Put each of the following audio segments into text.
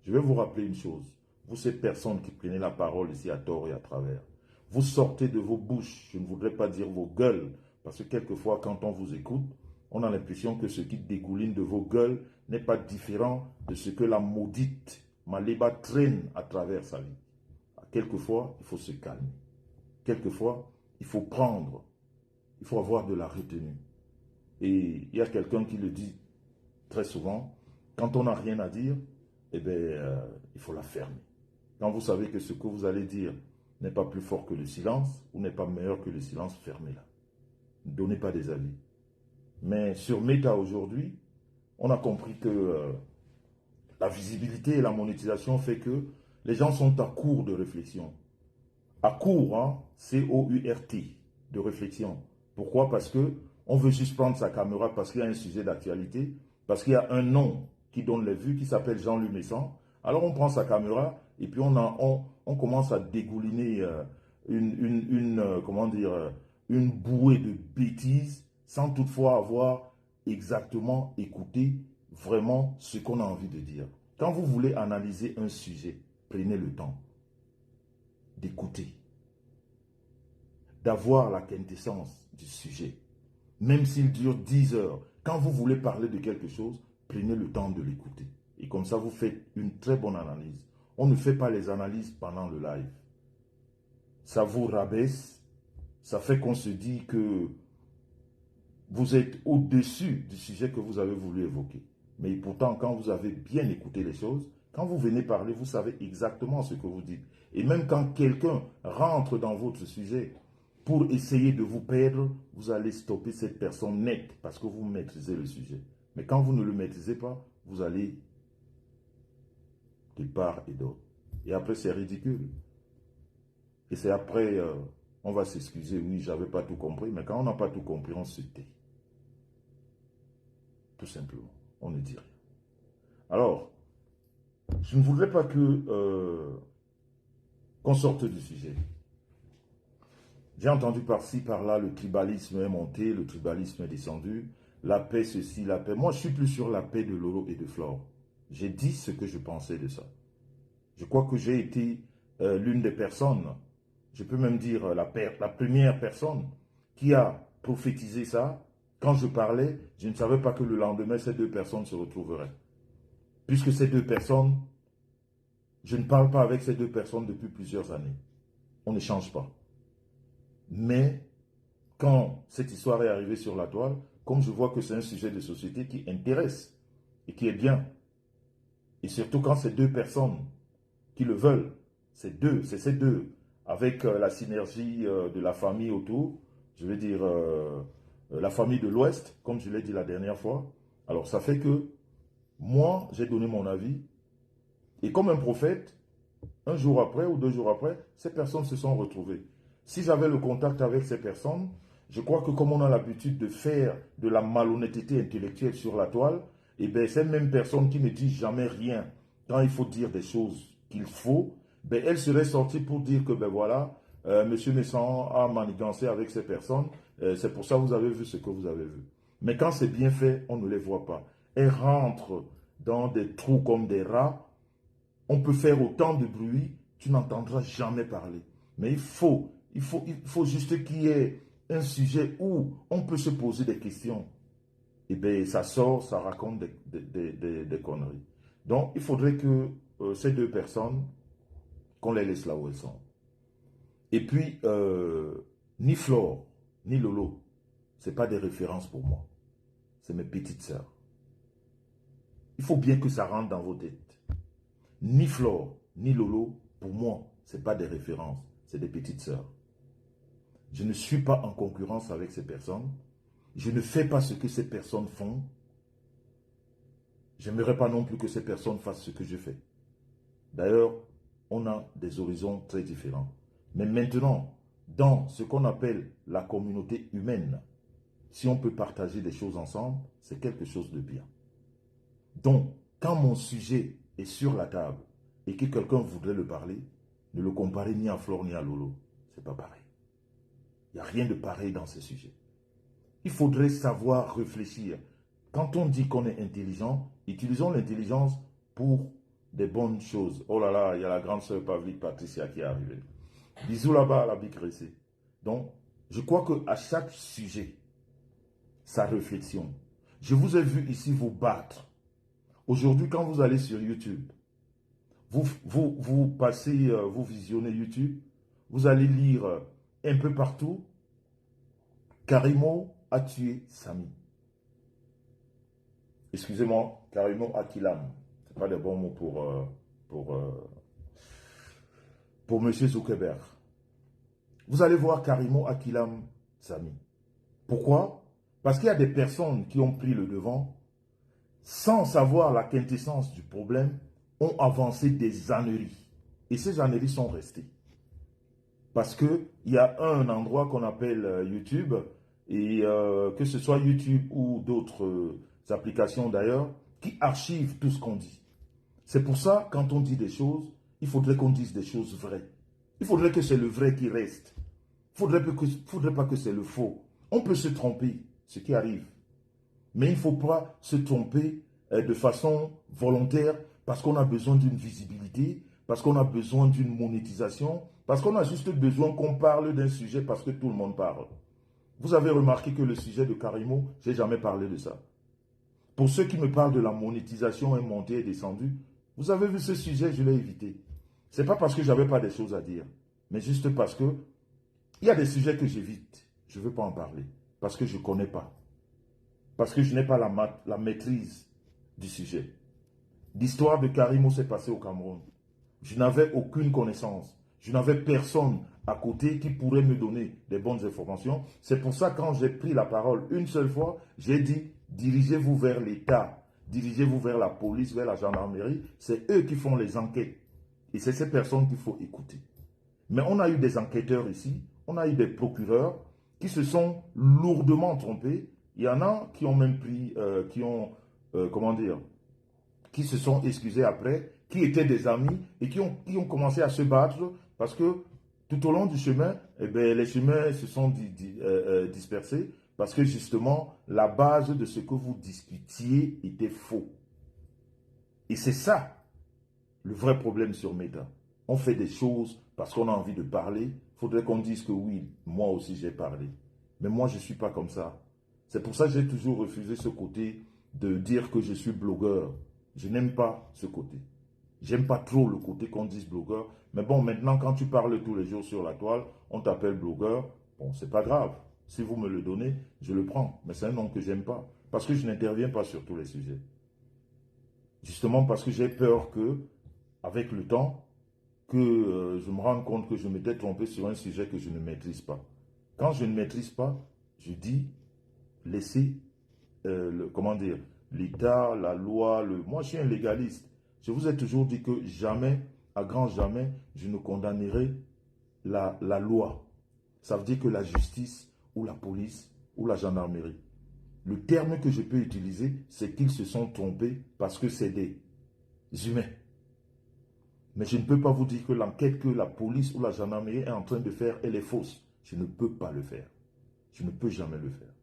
Je vais vous rappeler une chose. Vous, ces personnes qui prenez la parole ici à tort et à travers, vous sortez de vos bouches, je ne voudrais pas dire vos gueules, parce que quelquefois, quand on vous écoute, on a l'impression que ce qui dégouline de vos gueules n'est pas différent de ce que la maudite Maliba traîne à travers sa vie. Quelquefois, il faut se calmer. Quelquefois, il faut prendre, il faut avoir de la retenue. Et il y a quelqu'un qui le dit très souvent, quand on n'a rien à dire, eh bien, il faut la fermer. Quand vous savez que ce que vous allez dire n'est pas plus fort que le silence, ou n'est pas meilleur que le silence, fermez-la. Ne donnez pas des avis. Mais sur Meta aujourd'hui, on a compris que la visibilité et la monétisation fait que les gens sont à court de réflexion. À court, hein, C-O-U-R-T, de réflexion. Pourquoi? Parce que on veut juste prendre sa caméra parce qu'il y a un sujet d'actualité, parce qu'il y a un nom qui donne les vues, qui s'appelle Jean-Louis Messan. Alors on prend sa caméra et puis on commence à dégouliner comment dire, une bouée de bêtises sans toutefois avoir exactement écouté vraiment ce qu'on a envie de dire. Quand vous voulez analyser un sujet, prenez le temps d'écouter, d'avoir la quintessence du sujet. Même s'il dure 10 heures, quand vous voulez parler de quelque chose, prenez le temps de l'écouter. Et comme ça, vous faites une très bonne analyse. On ne fait pas les analyses pendant le live. Ça vous rabaisse, ça fait qu'on se dit que vous êtes au-dessus du sujet que vous avez voulu évoquer. Mais pourtant, quand vous avez bien écouté les choses, quand vous venez parler, vous savez exactement ce que vous dites. Et même quand quelqu'un rentre dans votre sujet pour essayer de vous perdre, vous allez stopper cette personne net parce que vous maîtrisez le sujet. Mais quand vous ne le maîtrisez pas, vous allez de part et d'autre. Et après, c'est ridicule. Et c'est après, on va s'excuser, oui, j'avais pas tout compris. Mais quand on n'a pas tout compris, on se tait. Tout simplement. On ne dit rien. Alors, je ne voudrais pas que qu'on sorte du sujet. J'ai entendu par-ci, par-là, le tribalisme est monté, le tribalisme est descendu, la paix ceci, la paix. Moi, je suis plus sur la paix de Lolo et de Flore. J'ai dit ce que je pensais de ça. Je crois que j'ai été l'une des personnes, je peux même dire la première personne qui a prophétisé ça. Quand je parlais, je ne savais pas que le lendemain, ces deux personnes se retrouveraient. Puisque ces deux personnes, je ne parle pas avec ces deux personnes depuis plusieurs années. On ne change pas. Mais quand cette histoire est arrivée sur la toile, comme je vois que c'est un sujet de société qui intéresse et qui est bien, et surtout quand c'est deux personnes qui le veulent, c'est ces deux, avec la synergie de la famille autour, je vais dire la famille de l'Ouest, comme je l'ai dit la dernière fois. Alors ça fait que moi, j'ai donné mon avis, et comme un prophète, un jour après ou 2 jours après, ces personnes se sont retrouvées. Si j'avais le contact avec ces personnes, je crois que comme on a l'habitude de faire de la malhonnêteté intellectuelle sur la toile, et bien ces mêmes personnes qui ne disent jamais rien quand il faut dire des choses qu'il faut, ben elles seraient sorties pour dire que ben voilà, M. Messan a manigancé avec ces personnes, c'est pour ça que vous avez vu ce que vous avez vu. Mais quand c'est bien fait, on ne les voit pas. Elles rentrent dans des trous comme des rats. On peut faire autant de bruit, tu n'entendras jamais parler. Mais il faut juste qu'il y ait un sujet où on peut se poser des questions. Et bien, ça sort, ça raconte des conneries. Donc, il faudrait que ces deux personnes, qu'on les laisse là où elles sont. Et puis, ni Flore, ni Lolo, ce n'est pas des références pour moi. C'est mes petites sœurs. Il faut bien que ça rentre dans vos têtes. Ni Flore, ni Lolo, pour moi, ce n'est pas des références, c'est des petites sœurs. Je ne suis pas en concurrence avec ces personnes. Je ne fais pas ce que ces personnes font. Je n'aimerais pas non plus que ces personnes fassent ce que je fais. D'ailleurs, on a des horizons très différents. Mais maintenant, dans ce qu'on appelle la communauté humaine, si on peut partager des choses ensemble, c'est quelque chose de bien. Donc, quand mon sujet est sur la table et que quelqu'un voudrait le parler, ne le comparez ni à Flore ni à Lolo. Ce n'est pas pareil. Il n'y a rien de pareil dans ce sujet. Il faudrait savoir réfléchir. Quand on dit qu'on est intelligent, utilisons l'intelligence pour des bonnes choses. Oh là là, il y a la grande sœur Pavlik Patricia qui est arrivée. Bisous là-bas à la Bic Ressé. Donc, je crois qu'à chaque sujet, sa réflexion. Je vous ai vu ici vous battre. Aujourd'hui, quand vous allez sur YouTube, vous passez, vous visionnez YouTube, vous allez lire un peu partout, Karimo a tué Samy. Excusez-moi, Karimo Akilam. Ce n'est pas des bons mots pour M. Zuckerberg. Vous allez voir Karimo Akilam Samy. Pourquoi? Parce qu'il y a des personnes qui ont pris le devant, sans savoir la quintessence du problème, ont avancé des âneries. Et ces âneries sont restées. Parce qu'il y a un endroit qu'on appelle YouTube, et que ce soit YouTube ou d'autres applications d'ailleurs, qui archivent tout ce qu'on dit. C'est pour ça, quand on dit des choses, il faudrait qu'on dise des choses vraies. Il faudrait que c'est le vrai qui reste. Il ne faudrait pas que c'est le faux. On peut se tromper, ce qui arrive. Mais il ne faut pas se tromper de façon volontaire parce qu'on a besoin d'une visibilité, parce qu'on a besoin d'une monétisation, parce qu'on a juste besoin qu'on parle d'un sujet parce que tout le monde parle. Vous avez remarqué que le sujet de Karimo, je n'ai jamais parlé de ça. Pour ceux qui me parlent de la monétisation est montée et descendue, vous avez vu ce sujet, je l'ai évité. Ce n'est pas parce que je n'avais pas des choses à dire, mais juste parce que il y a des sujets que j'évite. Je ne veux pas en parler parce que je ne connais pas. Parce que je n'ai pas la maîtrise du sujet. L'histoire de Karimo s'est passée au Cameroun. Je n'avais aucune connaissance. Je n'avais personne à côté qui pourrait me donner des bonnes informations. C'est pour ça que quand j'ai pris la parole une seule fois, j'ai dit, dirigez-vous vers l'État, dirigez-vous vers la police, vers la gendarmerie. C'est eux qui font les enquêtes. Et c'est ces personnes qu'il faut écouter. Mais on a eu des enquêteurs ici, on a eu des procureurs qui se sont lourdement trompés. Il y en a qui ont même pris, qui se sont excusés après, qui étaient des amis et qui ont commencé à se battre parce que tout au long du chemin, eh bien, les chemins se sont dispersés parce que justement, la base de ce que vous discutiez était faux. Et c'est ça le vrai problème sur Meta. On fait des choses parce qu'on a envie de parler. Il faudrait qu'on dise que oui, moi aussi j'ai parlé. Mais moi, je ne suis pas comme ça. C'est pour ça que j'ai toujours refusé ce côté de dire que je suis blogueur. Je n'aime pas ce côté. J'aime pas trop le côté qu'on dise blogueur. Mais bon, maintenant, quand tu parles tous les jours sur la toile, on t'appelle blogueur. Bon, c'est pas grave. Si vous me le donnez, je le prends. Mais c'est un nom que j'aime pas. Parce que je n'interviens pas sur tous les sujets. Justement parce que j'ai peur que, avec le temps, que je me rende compte que je m'étais trompé sur un sujet que je ne maîtrise pas. Quand je ne maîtrise pas, je dis, laissez, l'État, la loi, moi je suis un légaliste. Je vous ai toujours dit que jamais, à grand jamais, je ne condamnerai la loi. Ça veut dire que la justice, ou la police, ou la gendarmerie. Le terme que je peux utiliser, c'est qu'ils se sont trompés parce que c'est des humains. Mais je ne peux pas vous dire que l'enquête que la police ou la gendarmerie est en train de faire, elle est fausse. Je ne peux pas le faire. Je ne peux jamais le faire.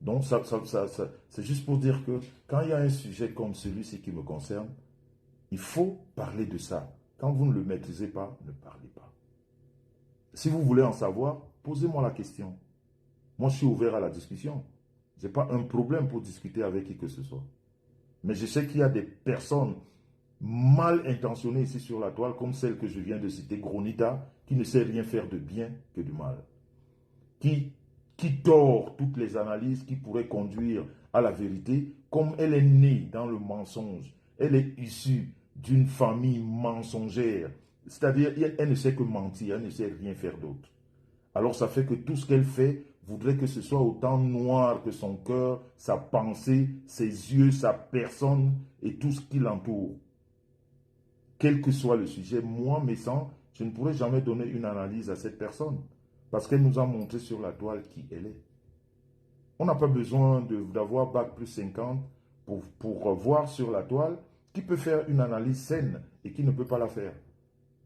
Donc, c'est juste pour dire que quand il y a un sujet comme celui-ci qui me concerne, il faut parler de ça. Quand vous ne le maîtrisez pas, ne parlez pas. Si vous voulez en savoir, posez-moi la question. Moi, je suis ouvert à la discussion. Je n'ai pas un problème pour discuter avec qui que ce soit. Mais je sais qu'il y a des personnes mal intentionnées ici sur la toile, comme celle que je viens de citer, Gronita, qui ne sait rien faire de bien que de mal. Qui tord toutes les analyses qui pourraient conduire à la vérité, comme elle est née dans le mensonge. Elle est issue d'une famille mensongère. C'est-à-dire, elle ne sait que mentir, elle ne sait rien faire d'autre. Alors ça fait que tout ce qu'elle fait voudrait que ce soit autant noir que son cœur, sa pensée, ses yeux, sa personne et tout ce qui l'entoure. Quel que soit le sujet, moi, Messan, je ne pourrais jamais donner une analyse à cette personne. Parce qu'elle nous a montré sur la toile qui elle est. On n'a pas besoin d'avoir Bac plus 50 pour voir sur la toile qui peut faire une analyse saine et qui ne peut pas la faire.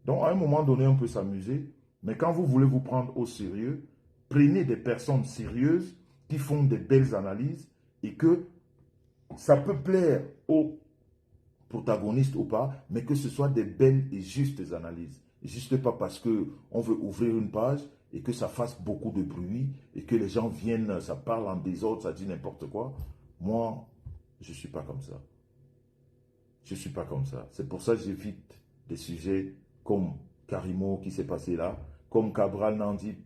Donc, à un moment donné, on peut s'amuser. Mais quand vous voulez vous prendre au sérieux, prenez des personnes sérieuses qui font des belles analyses et que ça peut plaire aux protagonistes ou pas, mais que ce soit des belles et justes analyses. Juste pas parce qu'on veut ouvrir une page et que ça fasse beaucoup de bruit et que les gens viennent, ça parle en désordre, ça dit n'importe quoi. Moi, je ne suis pas comme ça. Je ne suis pas comme ça. C'est pour ça que j'évite des sujets comme Karimo qui s'est passé là, comme Cabral Nandip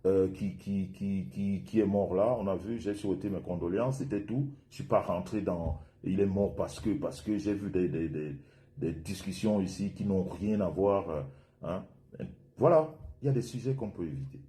qui est mort là. On a vu, j'ai souhaité mes condoléances, c'était tout. Je ne suis pas rentré dans... Il est mort parce que j'ai vu des discussions ici qui n'ont rien à voir. Hein. Voilà, il y a des sujets qu'on peut éviter.